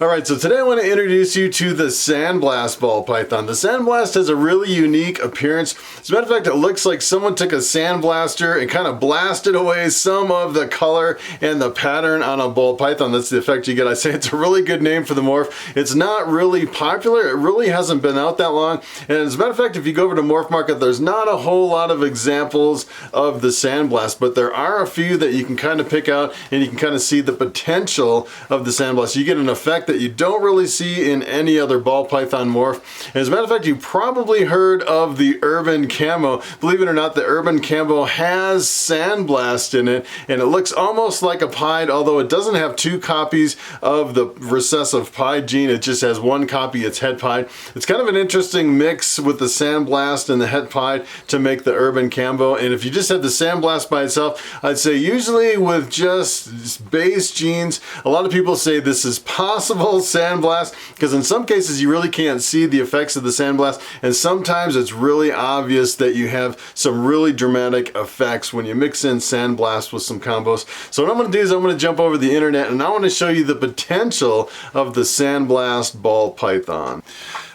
Alright, so today I want to introduce you to the Sandblast ball python. The Sandblast has a really unique appearance. As a matter of fact, it looks like someone took a sandblaster and kind of blasted away some of the color and the pattern on a ball python. That's the effect you get. I say it's a really good name for the morph. It's not really popular. It really hasn't been out that long. And as a matter of fact, if you go over to Morphmarket, there's not a whole lot of examples of the Sandblast, but there are a few that you can kind of pick out and you can kind of see the potential of the Sandblast. You get an effect that you don't really see in any other ball python morph. And as a matter of fact, you probably heard of the urban camo. Believe it or not, the urban camo has Sandblast in it, and it looks almost like a pied, although it doesn't have two copies of the recessive pied gene. It just has one copy, it's het pied. It's kind of an interesting mix with the Sandblast and the het pied to make the urban camo. And if you just had the Sandblast by itself, I'd say usually with just base genes, a lot of people say this is possible Sandblast, because in some cases you really can't see the effects of the Sandblast, and sometimes it's really obvious that you have some really dramatic effects when you mix in Sandblast with some combos. So what I'm going to do is I'm going to jump over the internet and I want to show you the potential of the Sandblast ball python.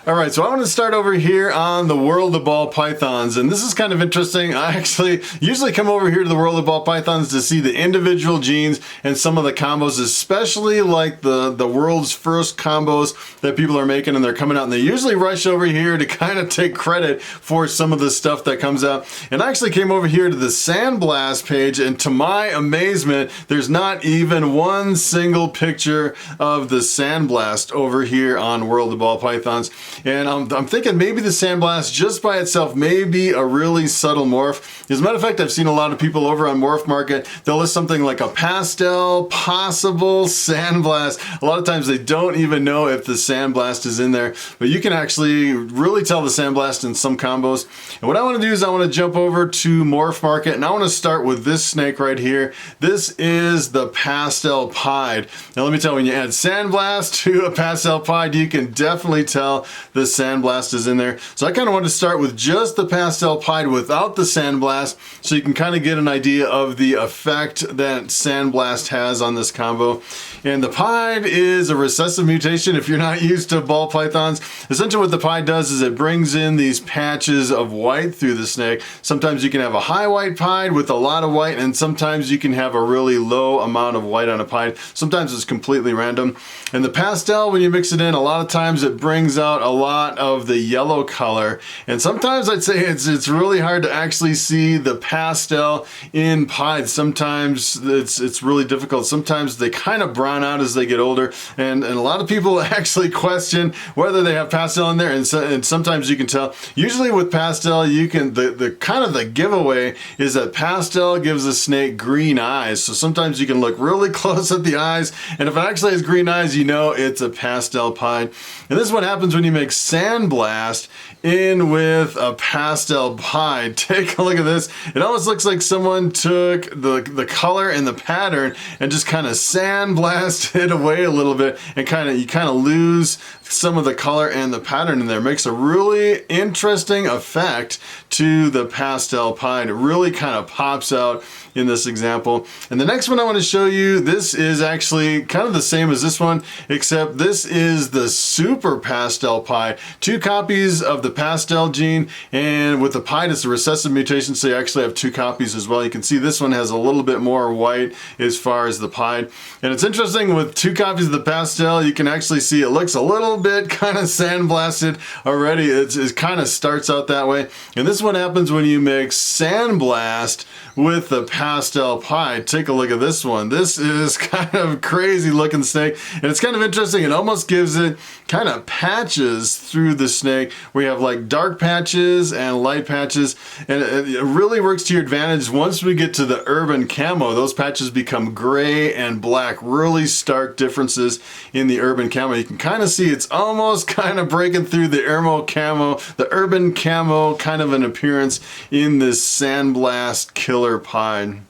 Alright, so I want to start over here on the world of ball pythons, and this is kind of interesting. I actually usually come over here to the world of ball pythons to see the individual genes and some of the combos, especially like the world's first combos that people are making, and they're coming out and they usually rush over here to kind of take credit for some of the stuff that comes out. And I actually came over here to the Sandblast page, and to my amazement, there's not even one single picture of the Sandblast over here on World of Ball Pythons. And I'm thinking maybe the Sandblast just by itself may be a really subtle morph. As a matter of fact, I've seen a lot of people over on Morphmarket, they'll list something like a pastel possible Sandblast. A lot of times they don't even know if the Sandblast is in there, but you can actually really tell the Sandblast in some combos. And what I want to do is I want to jump over to Morphmarket, and I want to start with this snake right here. This is the pastel pied. Now let me tell you, when you add Sandblast to a pastel pied, you can definitely tell the Sandblast is in there. So I kind of want to start with just the pastel pied without the Sandblast, so you can kind of get an idea of the effect that Sandblast has on this combo. And the pied is a recessive mutation if you're not used to ball pythons. Essentially what the pied does is it brings in these patches of white through the snake. Sometimes you can have a high white pied with a lot of white, and sometimes you can have a really low amount of white on a pied. Sometimes it's completely random. And the pastel, when you mix it in, a lot of times it brings out a lot of the yellow color, and sometimes I'd say it's really hard to actually see the pastel in pied. Sometimes it's really difficult. Sometimes they kind of brown out as they get older, and a lot of people actually question whether they have pastel in there, and sometimes you can tell. Usually with pastel, you can the kind of the giveaway is that pastel gives a snake green eyes. So sometimes you can look really close at the eyes, and if it actually has green eyes, you know it's a pastel pied. And this is what happens when you make Sandblast in with a pastel pied. Take a look at this. It almost looks like someone took the color and the pattern and just kind of sandblasted it away a little bit, and you kind of lose some of the color and the pattern in there. It makes a really interesting effect to the pastel pied. It really kind of pops out in this example. And the next one I want to show you, this is actually kind of the same as this one, except this is the super pastel pied. Two copies of the pastel gene, and with the pied it's a recessive mutation, so you actually have two copies as well. You can see this one has a little bit more white as far as the pied. And it's interesting, with two copies of the pastel, you can actually see it looks a little bit kind of sandblasted already. It kind of starts out that way. And this is what happens when you mix Sandblast with the pastel pied. Take a look at this one. This is kind of crazy looking snake, and it's kind of interesting. It almost gives it kind of patches through the snake, where you have like dark patches and light patches, and it really works to your advantage. Once we get to the urban camo, those patches become gray and black. Really stark differences in the urban camo. You can kind of see it's almost kind of breaking through the urban camo kind of an appearance in this Sandblast killer pied.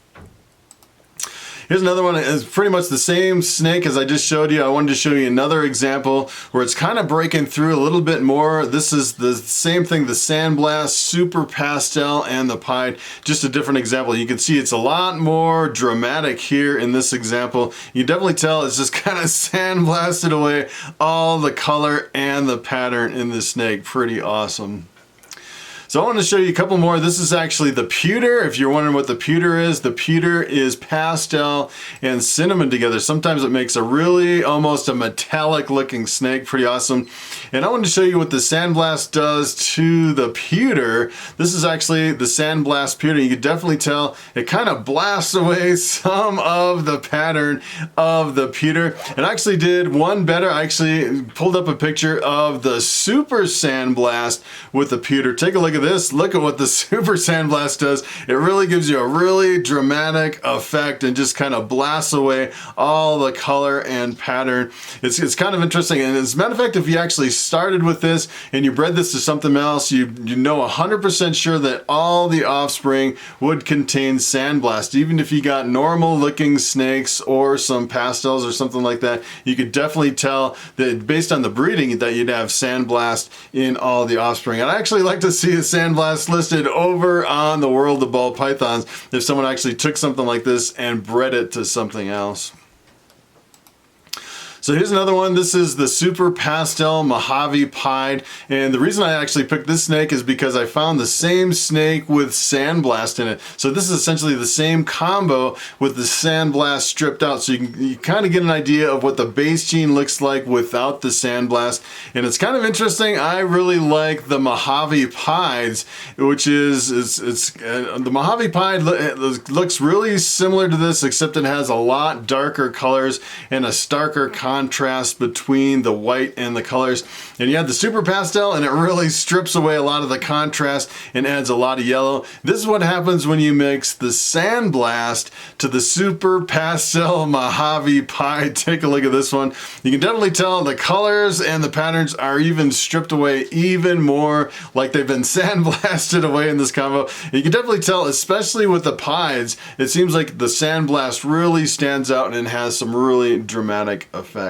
Here's another one. It's pretty much the same snake as I just showed you. I wanted to show you another example where it's kind of breaking through a little bit more. This is the same thing, the Sandblast, super pastel, and the pied. Just a different example. You can see it's a lot more dramatic here in this example. You can definitely tell it's just kind of sandblasted away all the color and the pattern in this snake. Pretty awesome. So I want to show you a couple more. This is actually the pewter. If you're wondering what the pewter is, the pewter is pastel and cinnamon together. Sometimes it makes a really almost a metallic looking snake. Pretty awesome. And I want to show you what the Sandblast does to the pewter. This is actually the Sandblast pewter. You can definitely tell it kind of blasts away some of the pattern of the pewter. And I actually did one better. I actually pulled up a picture of the Super Sandblast with the pewter. Take a look at this. Look at what the Super Sandblast does. It really gives you a really dramatic effect and just kind of blasts away all the color and pattern. It's kind of interesting. And as a matter of fact, if you actually started with this and you bred this to something else, you know 100% sure that all the offspring would contain Sandblast. Even if you got normal looking snakes or some pastels or something like that, you could definitely tell that based on the breeding that you'd have Sandblast in all the offspring. And I actually like to see a Sandblast listed over on the World of Ball Pythons if someone actually took something like this and bred it to something else. So here's another one. This is the Super Pastel Mojave Pied, and the reason I actually picked this snake is because I found the same snake with Sandblast in it. So this is essentially the same combo with the Sandblast stripped out, so you kind of get an idea of what the base gene looks like without the Sandblast. And it's kind of interesting. I really like the Mojave Pieds, which is the Mojave Pied looks really similar to this, except it has a lot darker colors and a starker contrast between the white and the colors. And you have the Super Pastel, and it really strips away a lot of the contrast and adds a lot of yellow. This is what happens when you mix the Sandblast to the Super Pastel Mojave Pied. Take a look at this one. You can definitely tell the colors and the patterns are even stripped away even more, like they've been sandblasted away in this combo. You can definitely tell, especially with the pieds, it seems like the Sandblast really stands out and has some really dramatic effects.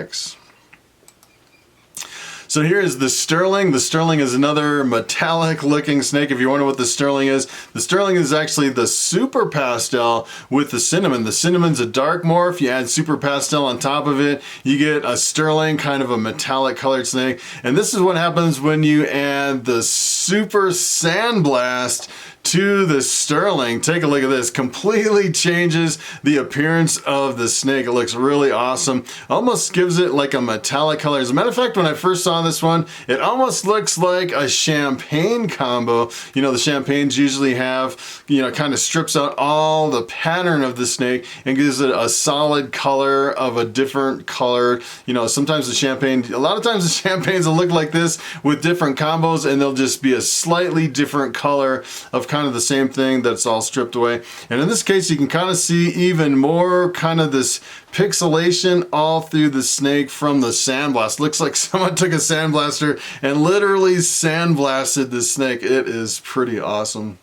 So here is the Sterling. The Sterling is another metallic looking snake. If you wonder what the Sterling is, the Sterling is actually the Super Pastel with the cinnamon. The cinnamon's a dark morph. You add Super Pastel on top of it, you get a Sterling, kind of a metallic colored snake. And this is what happens when you add the Super Sandblast to the Sterling. Take a look at this. Completely changes the appearance of the snake. It looks really awesome. Almost gives it like a metallic color. As a matter of fact, when I first saw this one, it almost looks like a champagne combo. You know, the champagnes usually have, you know, kind of strips out all the pattern of the snake and gives it a solid color of a different color. You know, sometimes the champagne, a lot of times the champagnes will look like this with different combos, and they'll just be a slightly different color of kind of the same thing that's all stripped away. And in this case, you can kind of see even more kind of this pixelation all through the snake from the Sandblast. Looks like someone took a sandblaster and literally sandblasted the snake. It is pretty awesome.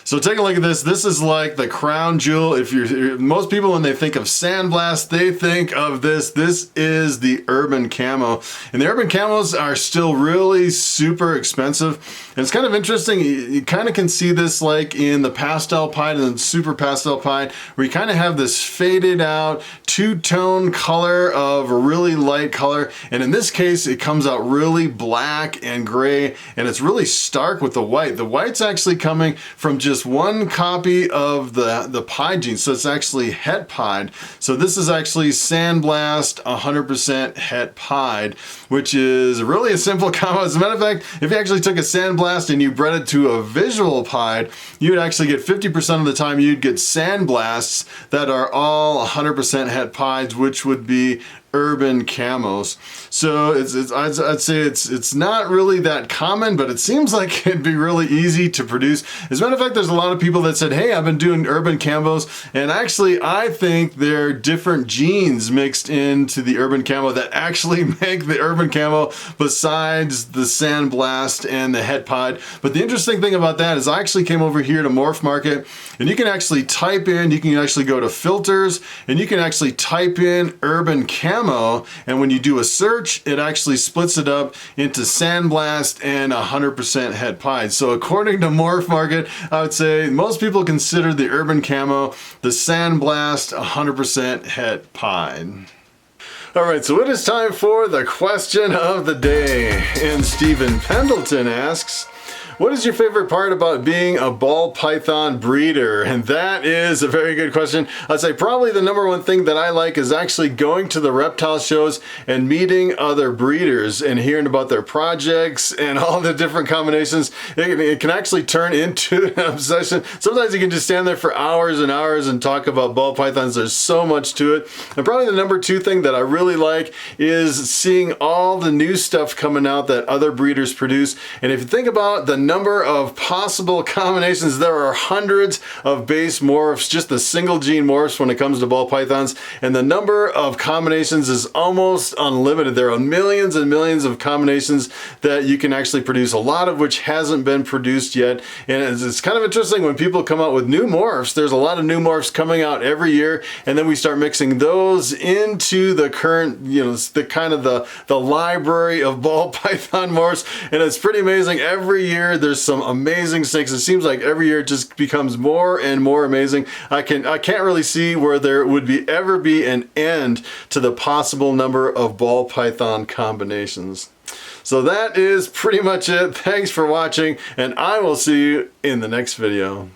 So take a look at this. This is like the crown jewel. If most people, when they think of Sandblast, they think of this. This is the Urban Camo. And the Urban Camos are still really super expensive. And it's kind of interesting. You kind of can see this like in the Pastel Pied and the Super Pastel Pied, where you kind of have this faded out two-tone color of a really light color. And in this case, it comes out really black and gray, and it's really stark with the white. The white's actually coming from just one copy of the pied gene, so it's actually het pied. So this is actually Sandblast 100% het pied, which is really a simple combo. As a matter of fact, if you actually took a Sandblast and you bred it to a visual pied, you would actually get 50% of the time you'd get Sandblasts that are all 100% het pieds, which would be urban camos. So I'd say it's not really that common, but it seems like it'd be really easy to produce. As a matter of fact, there's a lot of people that said, hey, I've been doing urban camos, and actually I think they're different genes mixed into the urban camo that actually make the urban camo besides the Sandblast and the het pied. But the interesting thing about that is I actually came over here to Morphmarket, and you can actually type in, you can actually go to filters, and you can actually type in urban camo, and when you do a search, it actually splits it up into Sandblast and 100% het pied. So according to Morphmarket, I would say most people consider the urban camo the Sandblast 100% het pied. All right, so it is time for the question of the day. And Stephen Pendleton asks, what is your favorite part about being a ball python breeder? And that is a very good question. I'd say probably the number one thing that I like is actually going to the reptile shows and meeting other breeders and hearing about their projects and all the different combinations. It can actually turn into an obsession. Sometimes you can just stand there for hours and hours and talk about ball pythons. There's so much to it. And probably the number two thing that I really like is seeing all the new stuff coming out that other breeders produce. And if you think about the number of possible combinations, there are hundreds of base morphs, just the single gene morphs when it comes to ball pythons, and the number of combinations is almost unlimited. There are millions and millions of combinations that you can actually produce, a lot of which hasn't been produced yet. And it's kind of interesting when people come out with new morphs. There's a lot of new morphs coming out every year, and then we start mixing those into the current, you know, the kind of the library of ball python morphs, and it's pretty amazing. Every year there's some amazing snakes. It seems like every year it just becomes more and more amazing. I can't really see where there would ever be an end to the possible number of ball python combinations. So that is pretty much it. Thanks for watching, and I will see you in the next video.